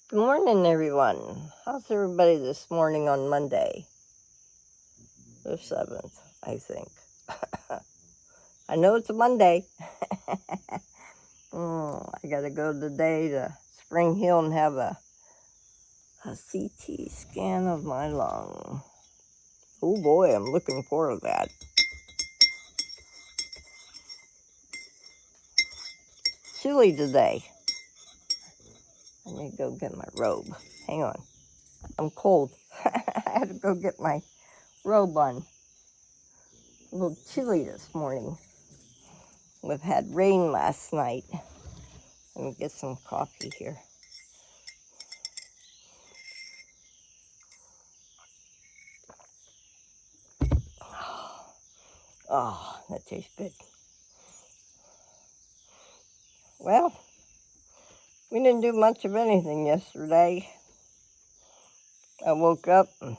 Good morning, everyone. How's everybody this morning on Monday? The 7th, I think. I know it's a Monday. I gotta go today to Spring Hill and have a CT scan of my lung. Oh boy, I'm looking forward to that. Chilly today. I need to go get my robe. Hang on. I'm cold. I had to go get my robe on. A little chilly this morning. We've had rain last night. Let me get some coffee here. Oh, that tastes good. Well, we didn't do much of anything yesterday. I woke up and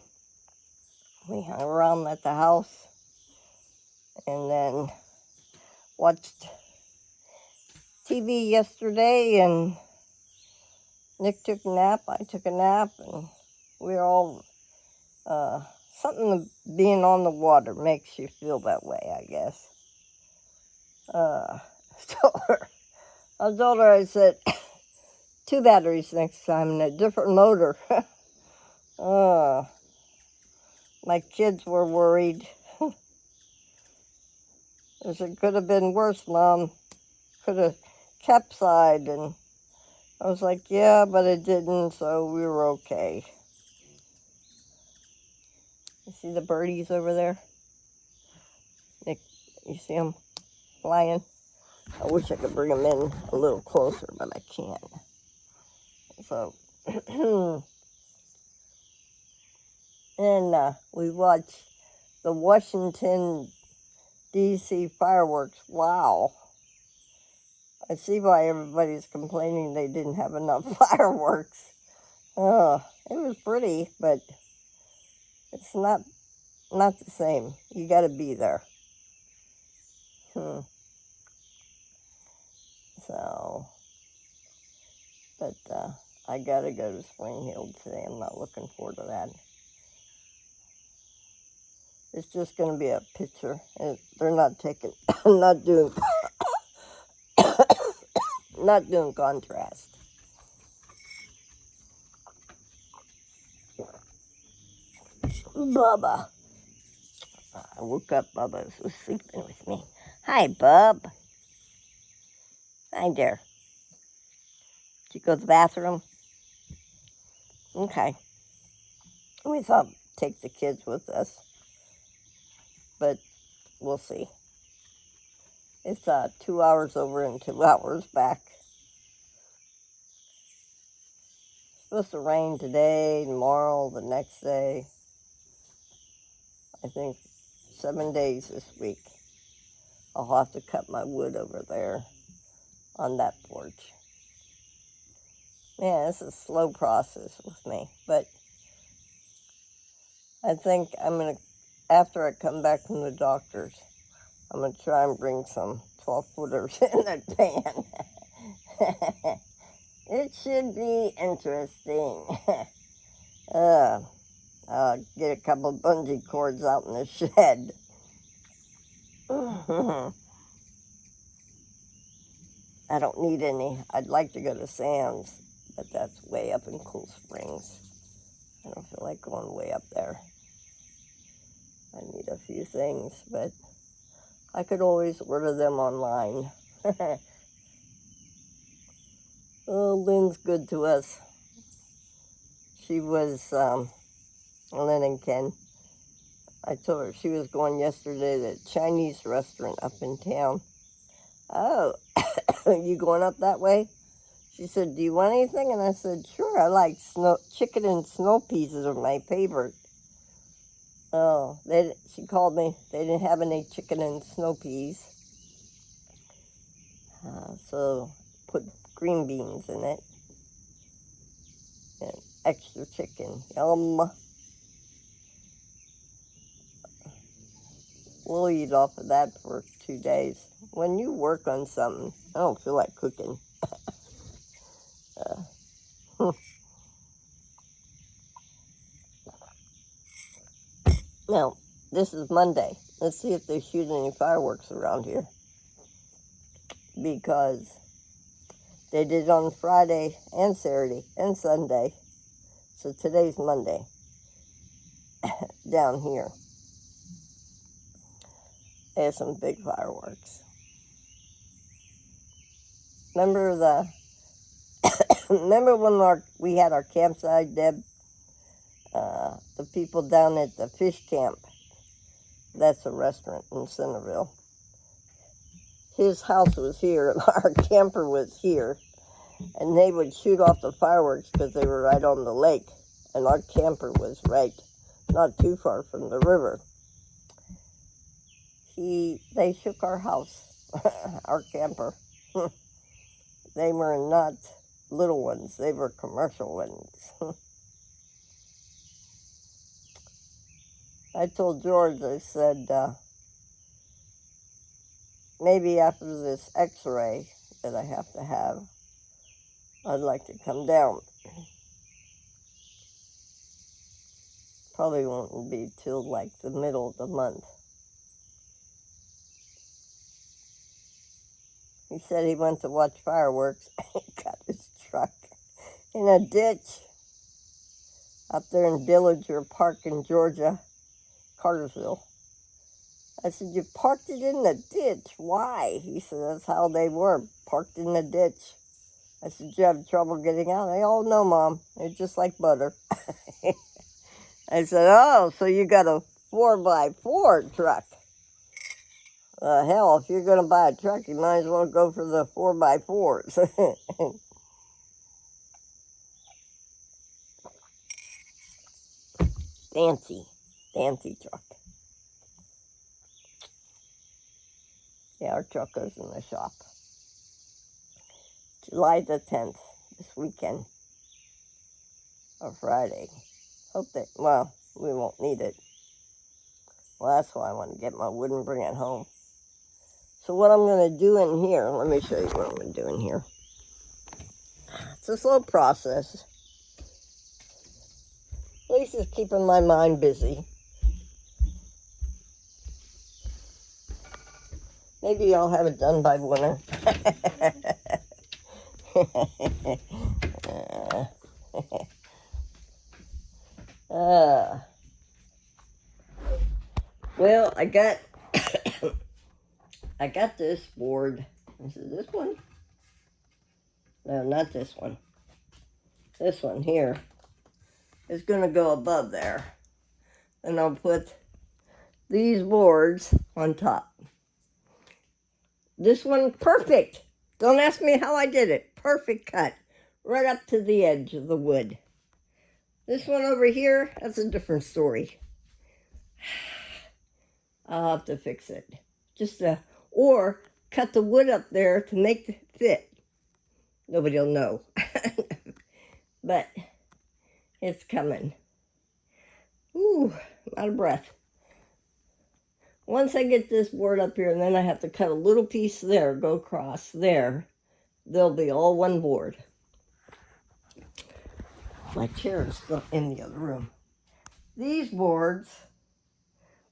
we hung around at the house and then watched TV yesterday, and Nick took a nap, I took a nap, and we were all, something being on the water makes you feel that way, I guess. I told her, I said, 2 batteries next time and a different motor. My kids were worried. They said, could have been worse, Mom. Could have capsized. And I was like, yeah, but it didn't, so we were okay. You see the birdies over there? Nick, you see them flying? I wish I could bring them in a little closer, but I can't. So, and we watched the Washington, D.C. fireworks. Wow. I see why everybody's complaining they didn't have enough fireworks. It was pretty, but it's not the same. You got to be there. So, but I got to go to Spring Hill today. I'm not looking forward to that. It's just going to be a picture. They're not taking, not doing contrast. Bubba. I woke up, Bubba was sleeping with me. Hi, Bub. Hi there. Did you go to the bathroom? Okay. We thought take the kids with us, but we'll see. It's 2 hours over and 2 hours back. It's supposed to rain today, tomorrow, the next day. I think 7 days this week. I'll have to cut my wood over there on that porch. Man, it's a slow process with me, but I think I'm going to, after I come back from the doctor's, I'm going to try and bring some 12-footers in the van. It should be interesting. I'll get a couple bungee cords out in the shed. I don't need any. I'd like to go to Sam's, but that's way up in Cool Springs. I don't feel like going way up there. I need a few things, but I could always order them online. Oh, Lynn's good to us. She was, Lynn and Ken, I told her she was going yesterday to the Chinese restaurant up in town. Oh, you going up that way? She said, do you want anything? And I said, sure, I like chicken and snow peas are my favorite. Oh, she called me. They didn't have any chicken and snow peas. So put green beans in it. And extra chicken. Yum. We'll eat off of that for 2 days. When you work on something, I don't feel like cooking. Now, this is Monday. Let's see if they shoot any fireworks around here. Because they did it on Friday and Saturday and Sunday. So today's Monday down here. There's some big fireworks. Remember when we had our campsite, Deb? The people down at the fish camp. That's a restaurant in Centerville. His house was here, our camper was here, and they would shoot off the fireworks because they were right on the lake, and our camper was right not too far from the river. They shook our house, our camper. They were not little ones, they were commercial ones. I told George, I said, maybe after this x-ray that I have to have, I'd like to come down. Probably won't be till like the middle of the month. He said he went to watch fireworks and he got his truck in a ditch up there in Villager Park in Georgia, Cartersville. I said, you parked it in the ditch. Why? He said, that's how they were, parked in the ditch. I said, you have trouble getting out? They all know, Mom. They're just like butter. I said, oh, so you got a 4x4 truck. Hell, if you're going to buy a truck, you might as well go for the 4x4s. Fancy truck. Yeah, our truck goes in the shop. July the 10th, this weekend, or Friday. Well, we won't need it. Well, that's why I want to get my wood and bring it home. So what I'm going to do in here, let me show you what I'm going to do in here. It's a slow process. At least it's keeping my mind busy. Maybe I'll have it done by winter. Well, I got this board. Is it this one? No, not this one. This one here is going to go above there. And I'll put these boards on top. This one, perfect. Don't ask me how I did it. Perfect cut. Right up to the edge of the wood. This one over here, that's a different story. I'll have to fix it. Or cut the wood up there to make it fit. Nobody will know. But it's coming. Ooh, I'm out of breath. Once I get this board up here, and then I have to cut a little piece there, go across there, they'll be all one board. My chair is still in the other room. These boards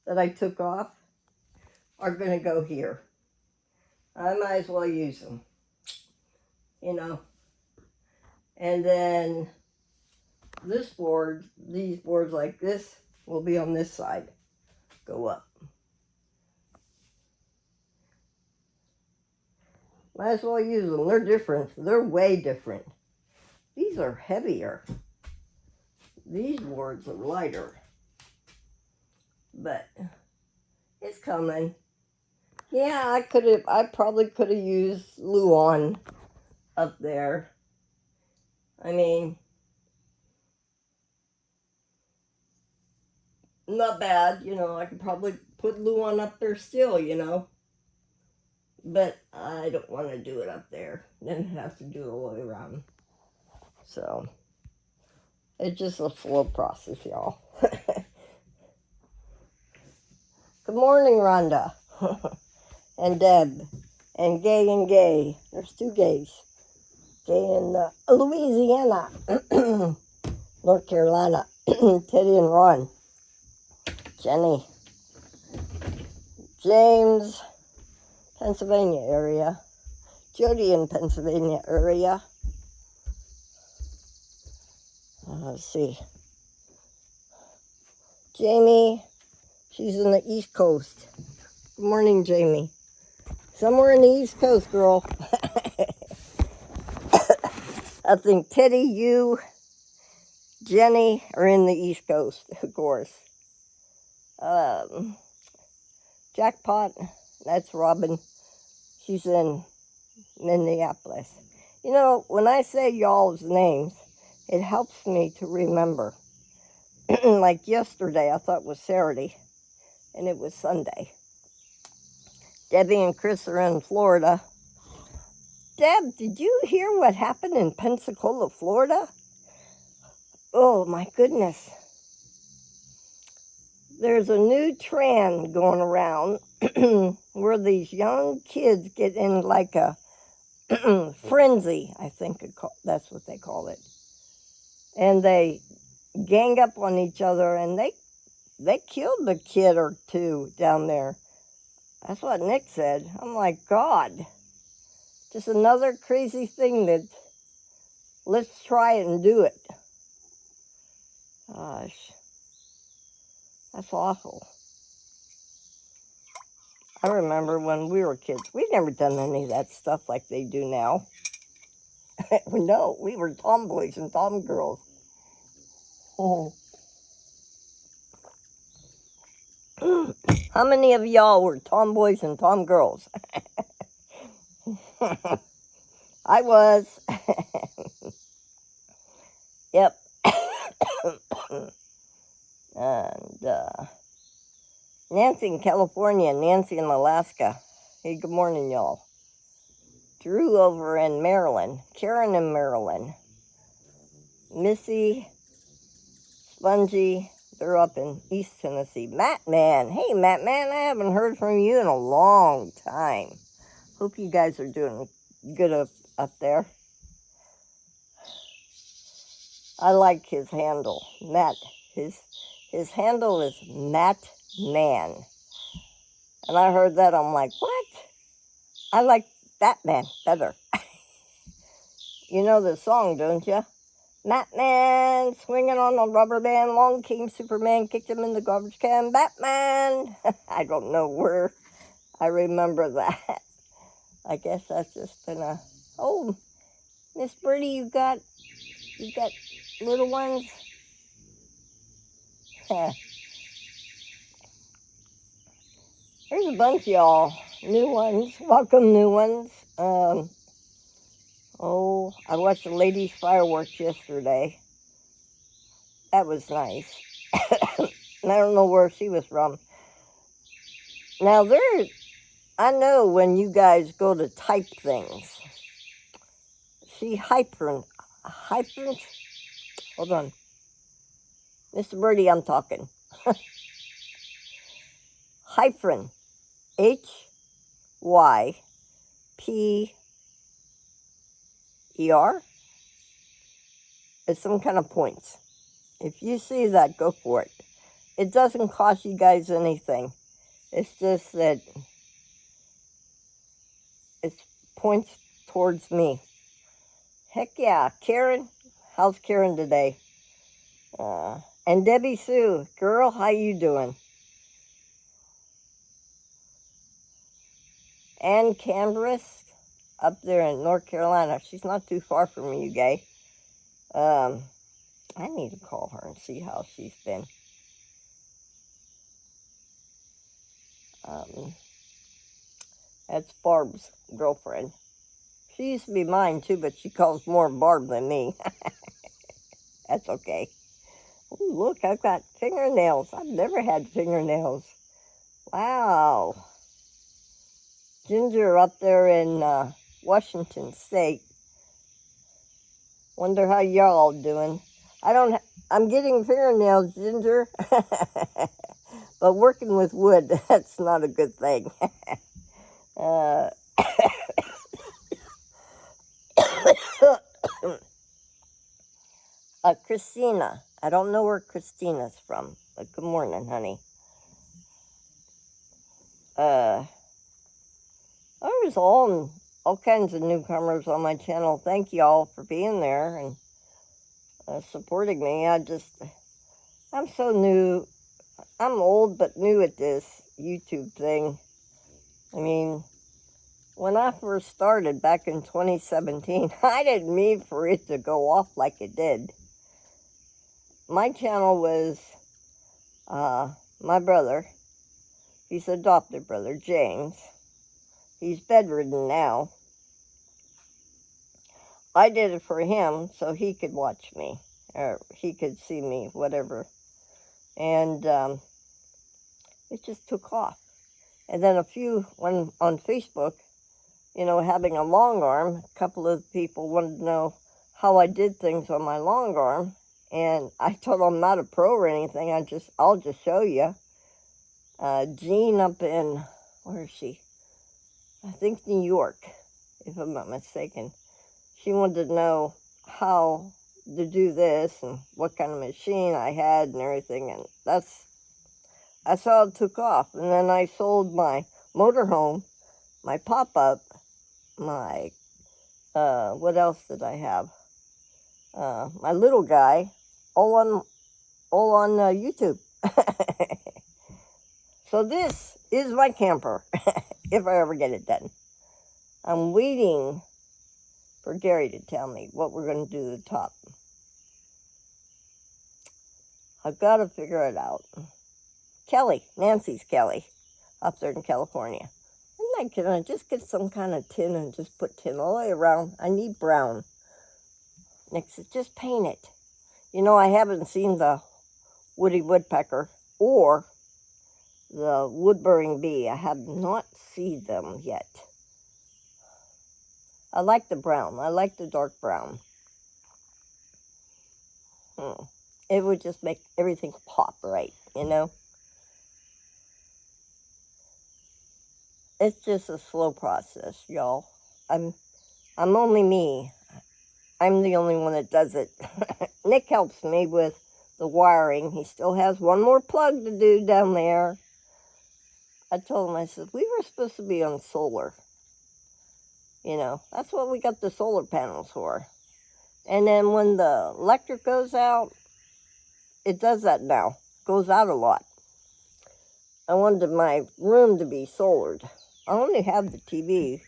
that I took off are going to go here. I might as well use them, you know. And then these boards like this will be on this side, go up. Might as well use them. They're different. They're way different. These are heavier. These boards are lighter. But it's coming. Yeah, I probably could have used Luan up there. I mean, not bad, you know, I could probably put Luan up there still, you know. But I don't want to do it up there. Then have to do it all the way around. So, it's just a slow process, y'all. Good morning, Rhonda. And Deb. And Gay. There's two Gays. Gay in Louisiana. North Carolina. Teddy and Ron. Jenny. James, Pennsylvania area. Jody in Pennsylvania area. Let's see. Jamie, she's in the East Coast. Good morning, Jamie. Somewhere in the East Coast, girl. I think Teddy, you, Jenny are in the East Coast, of course. Jackpot, that's Robin. She's in Minneapolis. You know, when I say y'all's names, it helps me to remember. Like yesterday, I thought it was Saturday, and it was Sunday. Debbie and Chris are in Florida. Deb, did you hear what happened in Pensacola, Florida? Oh, my goodness. There's a new trend going around where these young kids get in like a frenzy, I think that's what they call it. And they gang up on each other, and they killed a kid or two down there. That's what Nick said. I'm like, God, just another crazy thing that let's try it and do it. Gosh, that's awful. I remember when we were kids, we'd never done any of that stuff like they do now. No, we were tomboys and tomgirls. Oh. How many of y'all were tomboys and tomgirls? I was. Yep. And Nancy in California, Nancy in Alaska. Hey, good morning, y'all. Drew over in Maryland, Karen in Maryland, Missy, Spongy, they're up in East Tennessee. Matt Man, hey Matt Man, I haven't heard from you in a long time. Hope you guys are doing good up there. I like his handle, Matt. His handle is Matt Man. And I heard that, I'm like, what? I like Batman better. You know the song, don't you? Batman, swinging on a rubber band, along came Superman, kicked him in the garbage can, Batman. I don't know where I remember that. I guess that's just been a, oh, Miss Birdie, you got little ones? There's a bunch of y'all, new ones, welcome new ones. I watched the ladies' fireworks yesterday. That was nice. I don't know where she was from. Now, I know when you guys go to type things, she hyphen, hold on. Mr. Birdie, I'm talking. Hyphen, HYPER. It's some kind of points. If you see that, go for it. It doesn't cost you guys anything. It's just that it's points towards me. Heck yeah. Karen, how's Karen today? And Debbie Sue, girl, how you doing? And Canberras, up there in North Carolina. She's not too far from you, Gay. I need to call her and see how she's been. That's Barb's girlfriend. She used to be mine too, but she calls more Barb than me. That's okay. Ooh, look, I've got fingernails. I've never had fingernails. Wow. Ginger up there in Washington State. Wonder how y'all doing. I'm getting fingernails, Ginger. But working with wood, that's not a good thing. Christina. I don't know where Christina's from, but good morning, honey. there's all kinds of newcomers on my channel. Thank you all for being there and supporting me. I'm so new. I'm old but new at this YouTube thing. I mean, when I first started back in 2017, I didn't mean for it to go off like it did. My channel was my brother. He's adopted brother, James. He's bedridden now. I did it for him so he could watch me, or he could see me, whatever. And it just took off. And then when on Facebook, having a long arm, a couple of people wanted to know how I did things on my long arm. And I told them I'm not a pro or anything. I'll just show you. Jean up in, where is she? I think New York, if I'm not mistaken. She wanted to know how to do this and what kind of machine I had and everything. And that's how it took off. And then I sold my motorhome, my pop-up, my, what else did I have? My little guy, all on YouTube. So this is my camper, if I ever get it done. I'm waiting for Gary to tell me what we're going to do to the top. I've got to figure it out. Nancy's Kelly, up there in California. I'm not gonna just get some kind of tin and just put tin all the way around. I need brown. Next is just paint it. I haven't seen the woody woodpecker or the wood-burring bee. I have not seen them yet. I like the brown. I like the dark brown. It would just make everything pop right, It's just a slow process, y'all. I'm only me. I'm the only one that does it. Nick helps me with the wiring. He still has one more plug to do down there. I told him, I said, we were supposed to be on solar. That's what we got the solar panels for. And then when the electric goes out, it does that now. Goes out a lot. I wanted my room to be solared. I only have the TV,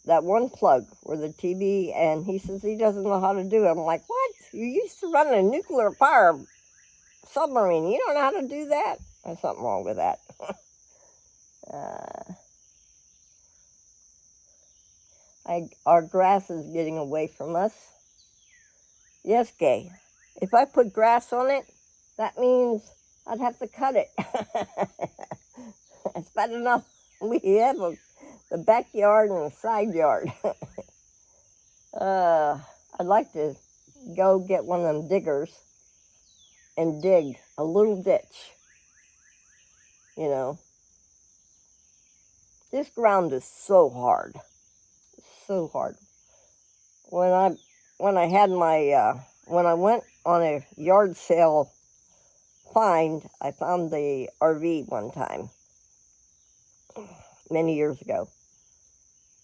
that one plug where the TV, and he says he doesn't know how to do it. I'm like, what? You used to run a nuclear power submarine. You don't know how to do that? There's something wrong with that. Our grass is getting away from us. Yes, Gay. If I put grass on it, that means I'd have to cut it. It's bad enough we have the backyard and the side yard. I'd like to go get one of them diggers and dig a little ditch. This ground is so hard. So hard. When I had my when I went on a yard sale find, I found the RV one time many years ago,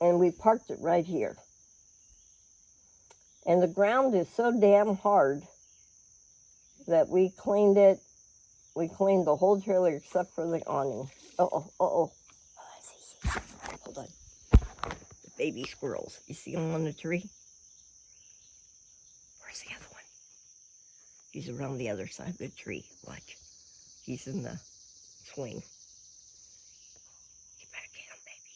and we parked it right here. And the ground is so damn hard that we cleaned it. We cleaned the whole trailer except for the awning. Hold on. The baby squirrels. You see them on the tree? Where's the other one? He's around the other side of the tree. Watch. He's in the swing. You better get him, baby.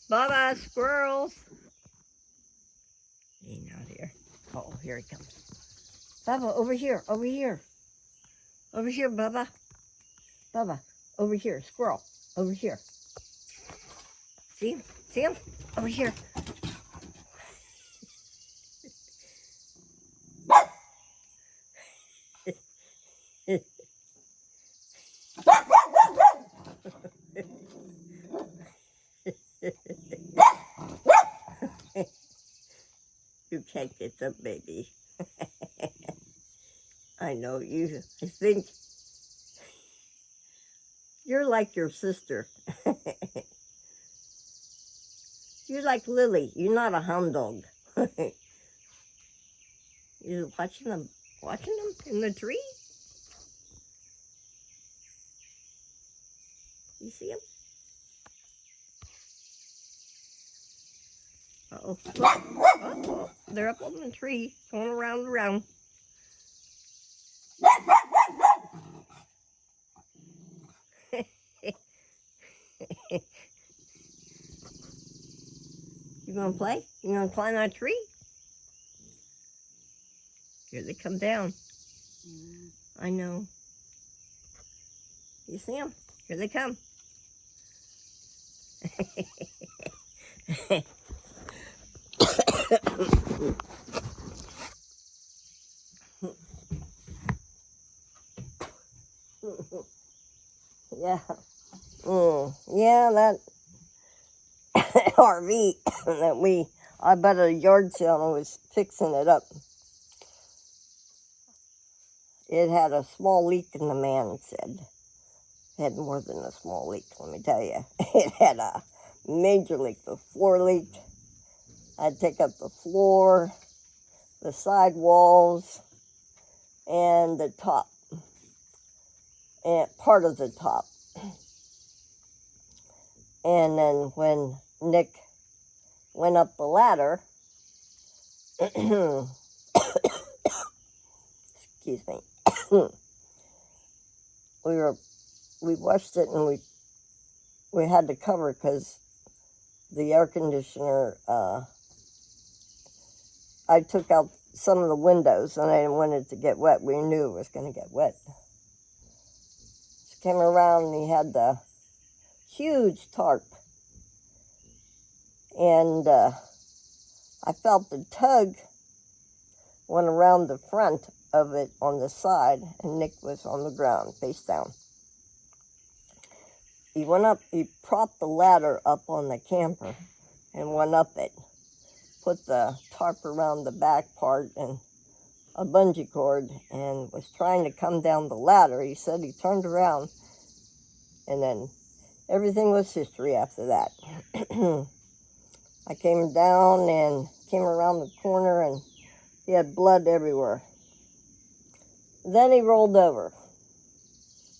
Bye-bye, squirrels. He's not here. Oh, here he comes. Bubba, over here, over here. Over here, Bubba. Bubba, over here, squirrel. Over here. See him? See him? Over here. You can't get the baby. I know you. I think you're like your sister. You're like Lily. You're not a hound dog. You're watching them in the tree? You see them? Uh-oh. Uh-oh. They're up on the tree, going around and around. You gonna play? You gonna climb that tree? Here they come down. Yeah. I know. You see them? Here they come. Yeah. Yeah, that RV that I bet a yard sale was fixing it up. It had a small leak in the man said. It had more than a small leak, let me tell you. It had a major leak. The floor leaked. I'd take up the floor, the side walls, and the top, and part of the top. And then when Nick went up the ladder, excuse me, we washed it and we had to cover because the air conditioner, I took out some of the windows and I didn't want it to get wet. We knew it was going to get wet. Just came around and he had the huge tarp. And I felt the tug went around the front of it on the side, and Nick was on the ground, face down. He went up, he propped the ladder up on the camper and went up it, put the tarp around the back part and a bungee cord, and was trying to come down the ladder. He said he turned around, and then everything was history after that. I came down and came around the corner, and he had blood everywhere. Then he rolled over,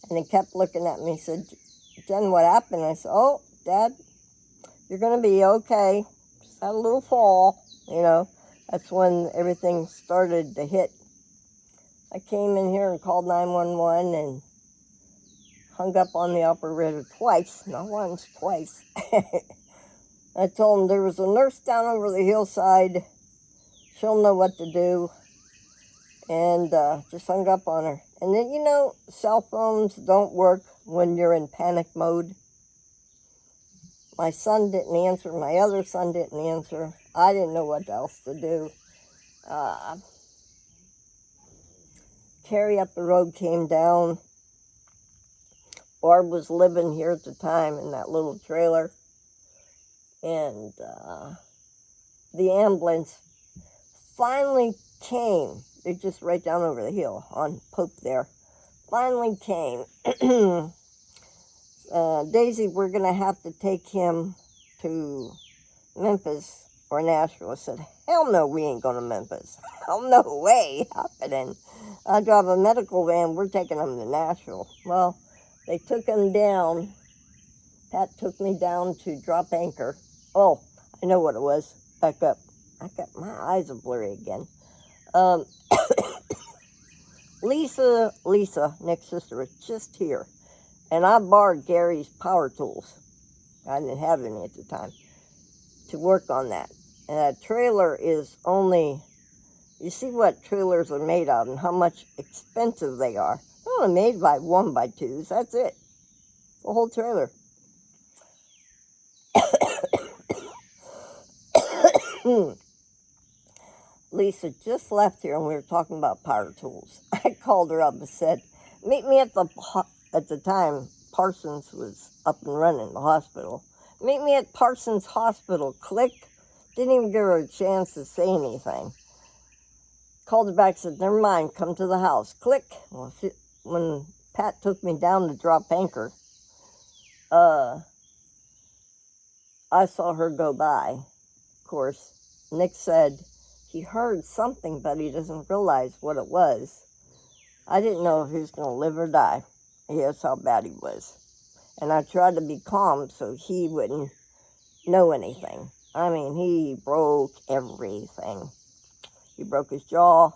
and he kept looking at me. He said, "Jen, what happened?" I said, "Oh, Dad, you're going to be okay. Just had a little fall, you know." That's when everything started to hit. I came in here and called 911 and hung up on the operator twice, not once, twice. I told him there was a nurse down over the hillside. She'll know what to do. And just hung up on her. And then, you know, cell phones don't work when you're in panic mode. My son didn't answer. My other son didn't answer. I didn't know what else to do. Carrie up the road came down. Barb was living here at the time in that little trailer. And the ambulance finally came. They're just right down over the hill on Pope there. Finally came. Daisy, we're going to have to take him to Memphis or Nashville. I said, hell no, we ain't going to Memphis. Hell no way happening. I drive a medical van. We're taking him to Nashville. Well, they took him down. Pat took me down to drop anchor. Oh, I know what it was. Back up. My eyes are blurry again. Lisa, Nick's sister, was just here. And I borrowed Gary's power tools. I didn't have any at the time. To work on that. And that trailer is only... You see what trailers are made of and how much expensive they are. They're only made by 1x2s. That's it. The whole trailer. Lisa just left here and we were talking about power tools. I called her up and said, meet me at the time Parsons was up and running, the hospital. Meet me at Parsons Hospital. Click. Didn't even give her a chance to say anything. Called her back, said, never mind, come to the house. Click. Well, when Pat took me down to drop anchor, I saw her go by. Of course, Nick said he heard something, but he doesn't realize what it was. I didn't know if he was going to live or die. That's how bad he was. And I tried to be calm so he wouldn't know anything. I mean, he broke everything. He broke his jaw.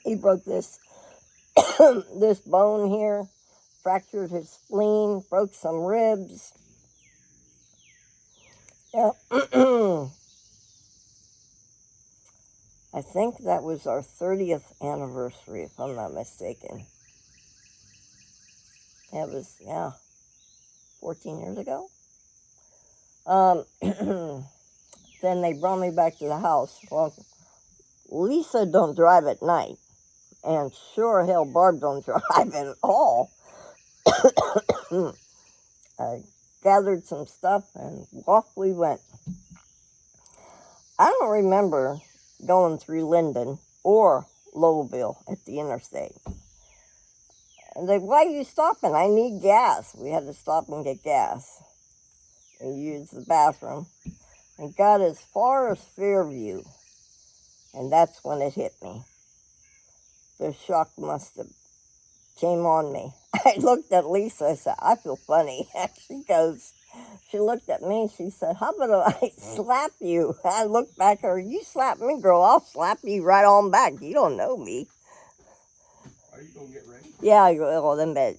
He broke this this bone here, fractured his spleen, broke some ribs. Yeah. I think that was our 30th anniversary, if I'm not mistaken. That was, 14 years ago. Then they brought me back to the house. Well, Lisa don't drive at night. And sure hell, Barb don't drive at all. I gathered some stuff and off we went. I don't remember going through Linden or Lowellville at the interstate. And they, why are you stopping? I need gas. We had to stop and get gas. And use the bathroom. And got as far as Fairview. And that's when it hit me. The shock must have came on me. I looked at Lisa. I said, I feel funny. She looked at me. She said, how about I slap you? I looked back at her. You slap me, girl. I'll slap you right on back. You don't know me. Are you going to get ready? Yeah, I go, well, then bed.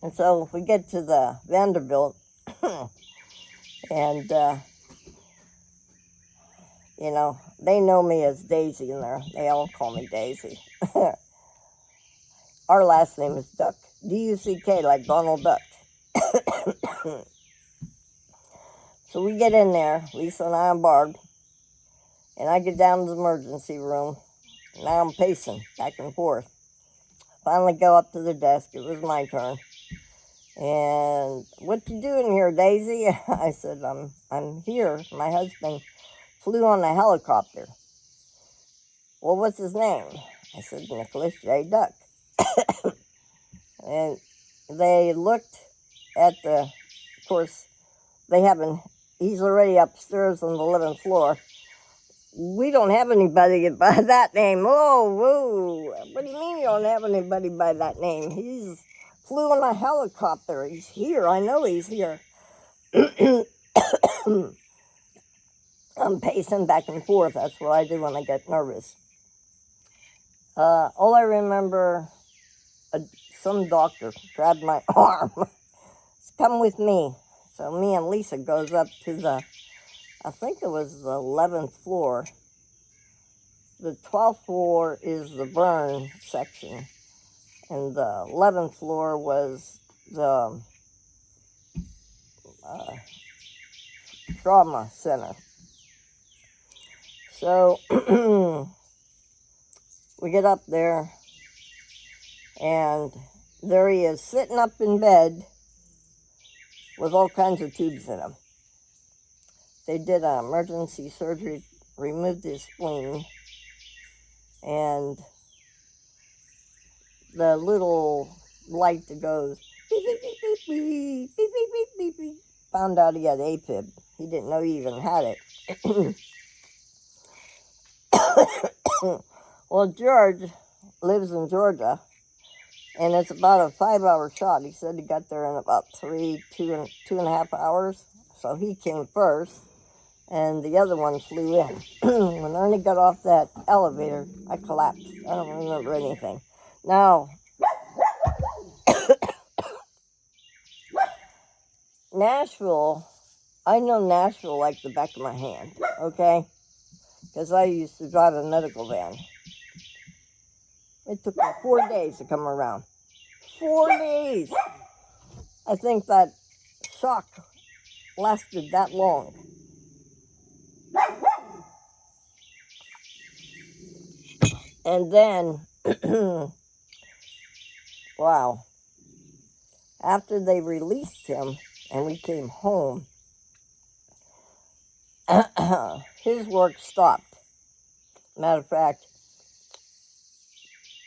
And so we get to the Vanderbilt. And, they know me as Daisy in there. They all call me Daisy. Our last name is Duck. D-U-C-K, like Donald Duck. So we get in there, Lisa and I and Barb, and I get down to the emergency room. Now I'm pacing back and forth. Finally go up to the desk. It was my turn. And what you doing here, Daisy? I said, I'm here. My husband flew on a helicopter. Well, what's his name? I said, Nicholas J. Duck. And they looked at of course, he's already upstairs on the 11th floor. We don't have anybody by that name. Oh, whoa. What do you mean you don't have anybody by that name? He's flew on a helicopter. He's here. I know he's here. I'm pacing back and forth. That's what I do when I get nervous. All I remember, some doctor grabbed my arm. Come with me. So me and Lisa goes up to I think it was the 11th floor. The 12th floor is the burn section. And the 11th floor was the trauma center. So we get up there, and there he is sitting up in bed with all kinds of tubes in him. They did an emergency surgery, removed his spleen, and the little light that goes beep, beep, beep, beep, beep, beep, beep, beep, beep, beep, found out he had AFib. He didn't know he even had it. Well, George lives in Georgia, and it's about a 5-hour shot. He said he got there in about two and a half hours. So he came first, and the other one flew in. When Ernie got off that elevator, I collapsed. I don't remember anything. Now, Nashville, I know Nashville like the back of my hand, okay? Because I used to drive a medical van. It took me 4 days to come around. 4 days. I think that shock lasted that long. And then, wow, after they released him and we came home, his work stopped. Matter of fact,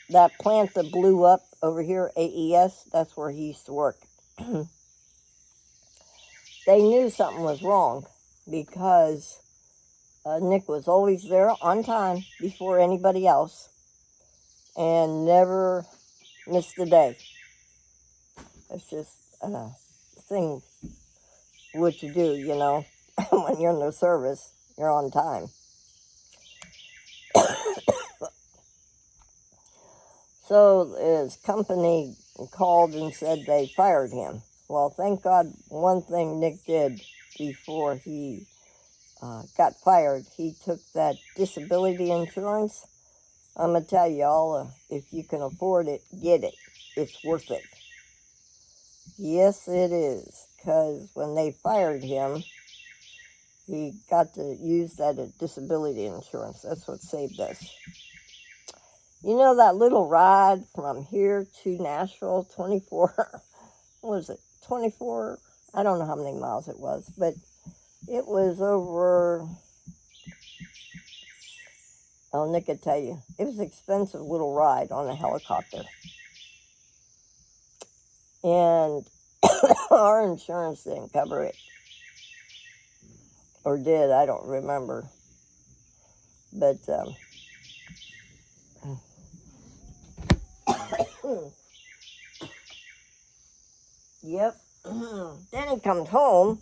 that plant that blew up over here, AES, that's where he used to work. They knew something was wrong because Nick was always there on time before anybody else and never missed a day. It's just a thing what you do, you know. When you're in the service, you're on time. So his company called and said they fired him. Well, thank God one thing Nick did before he got fired, he took that disability insurance. I'm going to tell y'all, if you can afford it, get it. It's worth it. Yes, it is. Because when they fired him, he got to use that disability insurance. That's what saved us. You know that little ride from here to Nashville, 24, what was it, 24? I don't know how many miles it was, but it was over, oh, Nick could tell you, it was an expensive little ride on a helicopter. And our insurance didn't cover it. Or did, I don't remember. But, yep. Then he comes home.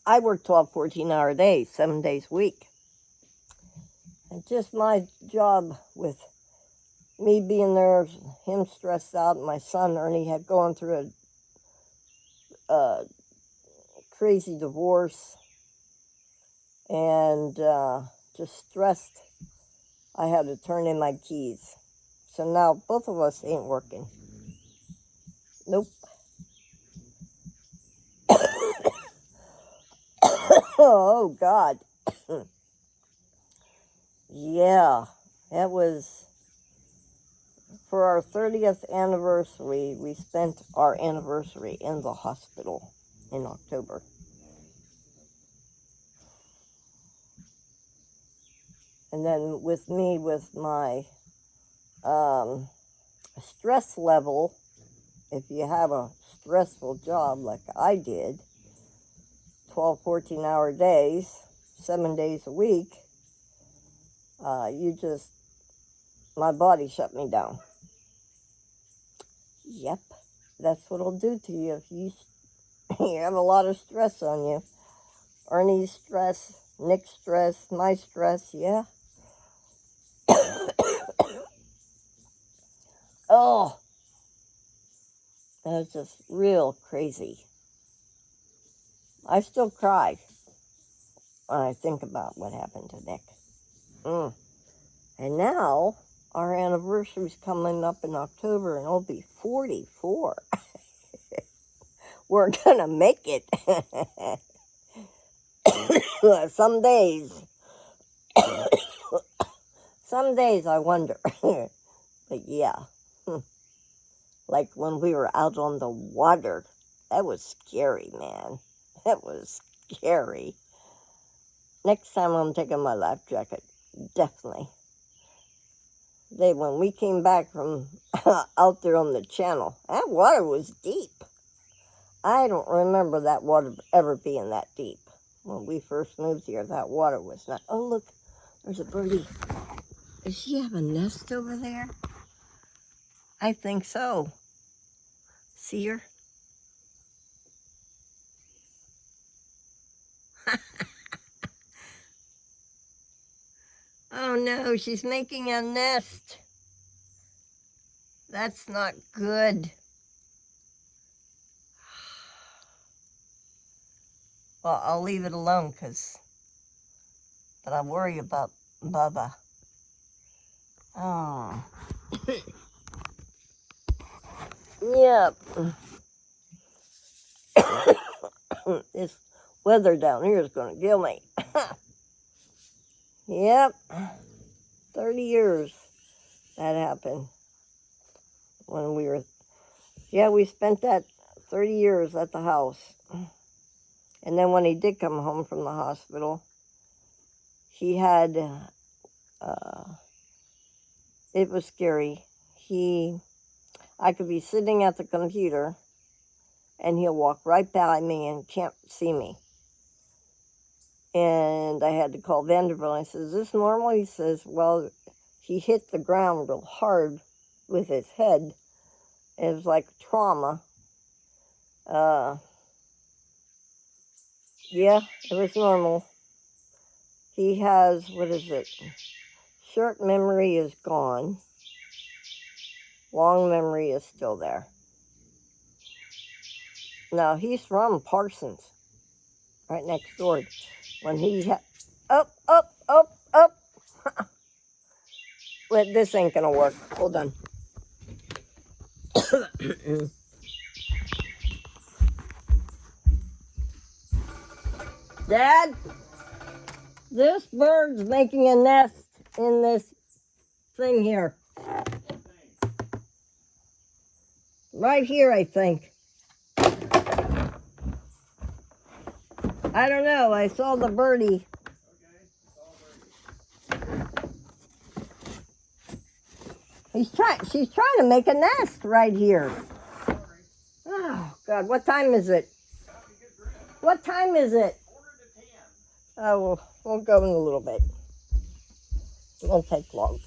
I work 12, 14-hour days, 7 days a week. And just my job with me being there, him stressed out, and my son Ernie had gone through a crazy divorce and just stressed. I had to turn in my keys. So now both of us ain't working. Nope. Oh, God. Yeah, that was for our 30th anniversary. We spent our anniversary in the hospital in October. And then with me, with my stress level, if you have a stressful job like I did, 12, 14-hour days, 7 days a week, my body shut me down. Yep, that's what it'll do to you if you have a lot of stress on you. Ernie's stress, Nick's stress, my stress, yeah. Oh, that was just real crazy. I still cry when I think about what happened to Nick. And now, our anniversary's coming up in October, and it'll be 44. We're gonna make it. Some days I wonder. But yeah, like when we were out on the water, that was scary, man. That was scary. Next time I'm taking my life jacket, definitely. When we came back from out there on the channel, that water was deep. I don't remember that water ever being that deep. When we first moved here, that water was not. Oh, look, there's a birdie. Does she have a nest over there? I think so. See her? Oh no, she's making a nest. That's not good. Well, I'll leave it alone but I worry about Bubba. Oh. Yep. This weather down here is going to kill me. Yep. 30 years that happened when we were, yeah, we spent that 30 years at the house. And then when he did come home from the hospital, he had, it was scary. I could be sitting at the computer and he'll walk right by me and can't see me. And I had to call Vanderbilt. I said, is this normal? He says, well, he hit the ground real hard with his head. It was like trauma. Yeah, it was normal. He has, what is it? Short memory is gone. Long memory is still there. Now, he's from Parsons, right next door. When he had, up. Wait, this ain't gonna work. Hold on. Dad, this bird's making a nest in this thing here. Right here, I think. I don't know. I saw the birdie. She's trying to make a nest right here. Oh, God. What time is it? What time is it? Oh, we'll go in a little bit. It won't take long.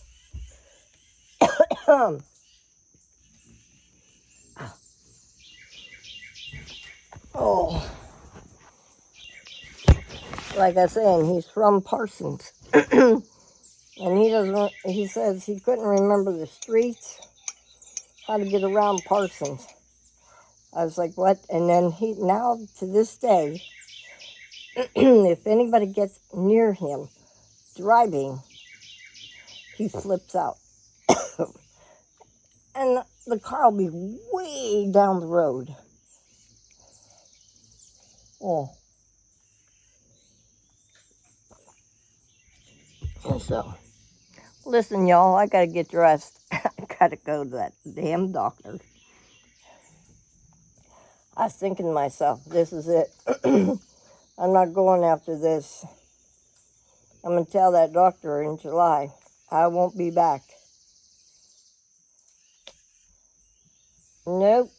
Oh. Like I said, he's from Parsons. And he says he couldn't remember the streets, how to get around Parsons. I was like, what? And then now to this day, if anybody gets near him driving, he flips out. And the car will be way down the road. Oh. So, listen, y'all, I gotta get dressed. I gotta go to that damn doctor. I was thinking to myself, this is it. I'm not going after this. I'm going to tell that doctor in July, I won't be back. Nope.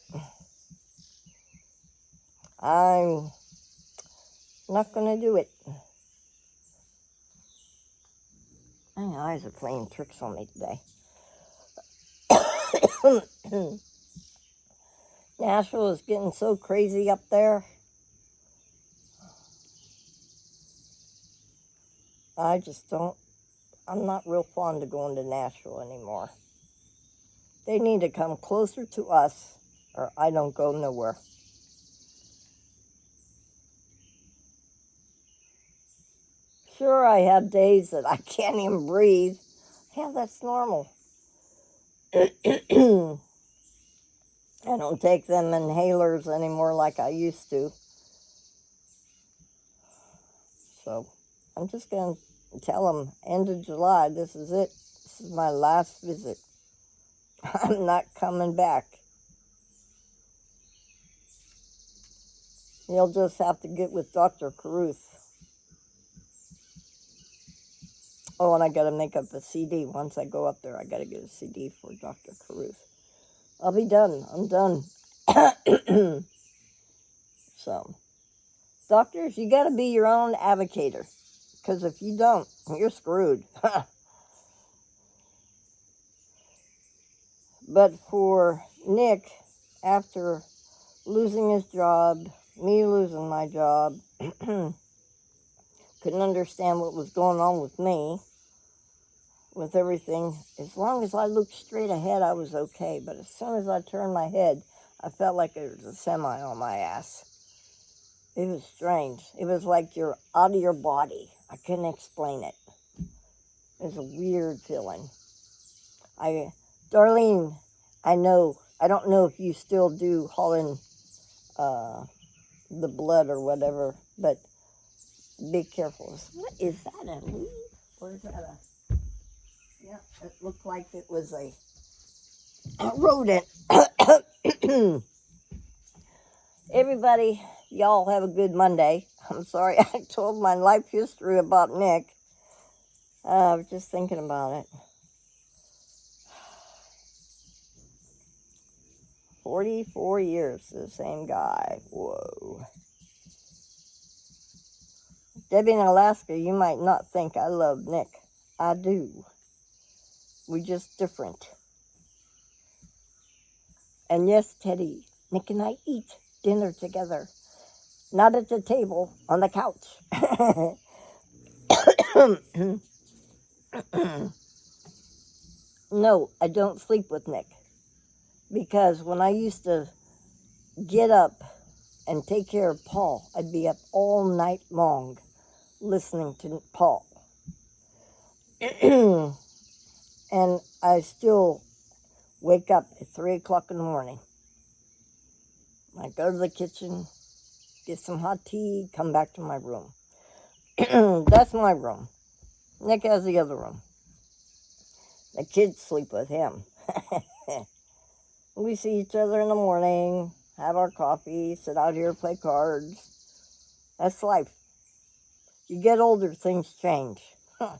I'm not going to do it. My eyes are playing tricks on me today. Nashville is getting so crazy up there. I'm not real fond of going to Nashville anymore. They need to come closer to us or I don't go nowhere. Sure, I have days that I can't even breathe. Yeah, that's normal. I don't take them inhalers anymore like I used to. So I'm just going to tell them, end of July, this is it. This is my last visit. I'm not coming back. You'll just have to get with Dr. Caruth. Oh, and I got to make up a CD. Once I go up there, I got to get a CD for Dr. Caruth. I'll be done. I'm done. So, doctors, you got to be your own advocator. Because if you don't, you're screwed. But for Nick, after losing his job, me losing my job, couldn't understand what was going on with me, with everything. As long as I looked straight ahead, I was okay. But as soon as I turned my head, I felt like there was a semi on my ass. It was strange. It was like you're out of your body. I couldn't explain it. It was a weird feeling. Darlene, I know I don't know if you still do haul in the blood or whatever, but be careful. What is that, a leaf? Or is that a... Yeah, it looked like it was a rodent. Everybody, y'all have a good Monday. I'm sorry I told my life history about Nick. I was just thinking about it. 44 years, the same guy. Whoa. Debbie in Alaska, you might not think I love Nick. I do. We're just different. And yes, Teddy, Nick and I eat dinner together. Not at the table, on the couch. No, I don't sleep with Nick. Because when I used to get up and take care of Paul, I'd be up all night long listening to Paul. And I still wake up at 3 o'clock in the morning. I go to the kitchen, get some hot tea, come back to my room. That's my room. Nick has the other room. The kids sleep with him. We see each other in the morning, have our coffee, sit out here, play cards. That's life. You get older, things change. I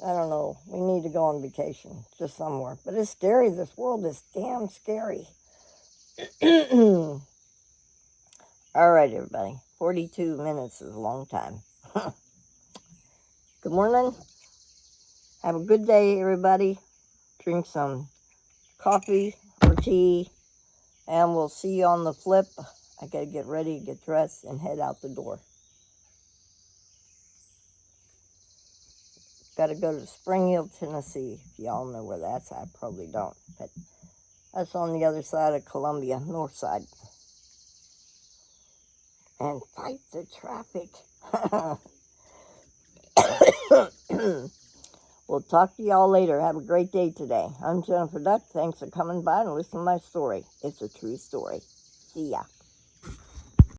don't know. We need to go on vacation, just somewhere. But it's scary. This world is damn scary. All right, everybody. 42 minutes is a long time. Good morning. Have a good day, everybody. Drink some coffee or tea, and we'll see you on the flip. I gotta get ready, get dressed, and head out the door. Gotta go to Spring Hill, Tennessee. If y'all know where that's at, I probably don't. But that's on the other side of Columbia, north side. And fight the traffic. We'll talk to y'all later. Have a great day today. I'm Jennifer Duck. Thanks for coming by and listening to my story. It's a true story. See ya.